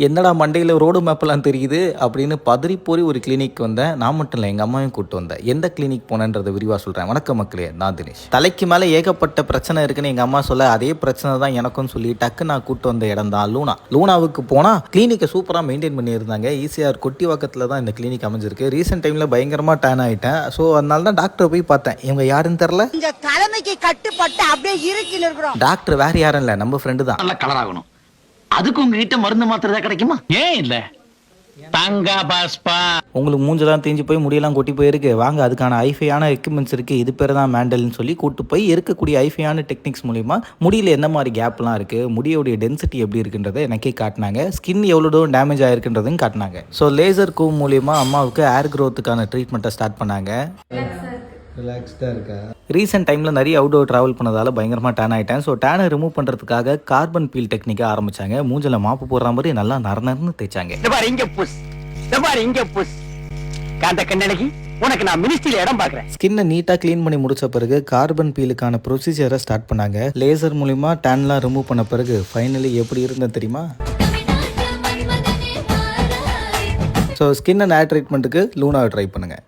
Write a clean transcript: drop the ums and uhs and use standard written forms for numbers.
என்னடா மண்டையில் ரோடு மேப்பெல்லாம் தெரியுது அப்படின்னு பதறி போய் ஒரு கிளினிக் வந்தேன். நான் மட்டும் இல்லை, எங்கள் அம்மாவையும் கூப்பிட்டு வந்தேன். எந்த கிளினிக் போனேன்றதை விரிவாக சொல்கிறேன். வணக்கம் மக்களே, நான் தினேஷ். தலைக்கு மேலே ஏகப்பட்ட பிரச்சனை இருக்குன்னு எங்கள் அம்மா சொல்ல, அதே பிரச்சனை தான் எனக்கும் சொல்லி டக்கு நான் கூப்பிட்டு வந்த இடம் தான் லூனா. லூனாவுக்கு போனால் கிளினிக்கை சூப்பராக மெயின்டைன் பண்ணியிருந்தாங்க. ஈஸியாக கொட்டிவாக்கத்தில் தான் இந்த கிளினிக் அமைஞ்சிருக்கு. ரீசெண்ட் டைமில் பயங்கரமாக டேன் ஆகிட்டேன். ஸோ அதனால தான் டாக்டர் போய் பார்த்தேன். இவங்க யாருன்னு தெரில, தலைமைக்கு கட்டுப்பட்டு அப்படியே இருக்குன்னு இருக்கிறோம். டாக்டர் வேறு யாரும் இல்லை, நம்ம ஃப்ரெண்டு தான். நல்லா கலர் ஆகணும். அதுக்கு உங்ககிட்ட மருந்து மாத்திரை கிடைக்குமா? ஏன் இல்ல தங்க பாஸ்பா உங்களுக்கு மூஞ்செல்லாம் தேஞ்சு போய் முடியெல்லாம் கொட்டி போயிருக்கு, வாங்க அதுக்கான ஐஃபையான எக்யூப்மெண்ட்ஸ் இருக்குது, இது பேர் தான் மேண்டல்னு சொல்லி கூப்பிட்டு போய் இருக்கக்கூடிய ஐஃபையான டெக்னிக்ஸ் மூலிமா முடியல எந்த மாதிரி கேப்லாம் இருக்குது, முடியோடைய டென்சிட்டி எப்படி இருக்குன்றதை எனக்கே காட்டினாங்க. ஸ்கின் எவ்வளோ டேமேஜ் ஆகிருக்குன்றதையும் காட்டினாங்க. ஸோ லேசர் கூம் மூலிமா அம்மாவுக்கு ஏர் க்ரோத்துக்கான ட்ரீட்மெண்ட்டை ஸ்டார்ட் பண்ணாங்க. ரிலாக்ஸ்டாக இருக்கா? ரீசெண்ட் டைமில் நிறைய அவுட்டோர் ட்ராவல் பண்ணதால் பயங்கரமாக டேன் ஆகிட்டேன். ஸோ டேனை ரிமூவ் பண்ணுறதுக்காக கார்பன் பீல் டெக்னிக்காக ஆரம்பித்தாங்க. மூஞ்சில் மாப்பு போடுற மாதிரி நல்லா நரநரன்னு தேய்ச்சாங்க. உனக்கு நான் மினிஸ்ட்ரியில இடம் பார்க்குறேன். ஸ்கின்னை நீட்டாக க்ளீன் பண்ணி முடிச்ச பிறகு கார்பன் பீலுக்கான ப்ரொசீஜரை ஸ்டார்ட் பண்ணாங்க. லேசர் மூலிமா டேன்லாம் ரிமூவ் பண்ண பிறகு ஃபைனலி எப்படி இருந்தது தெரியுமா? ஸோ ஸ்கின் அண்ட் ஏர் ட்ரீட்மெண்ட்டுக்கு லூனாவை ட்ரை பண்ணுங்கள்.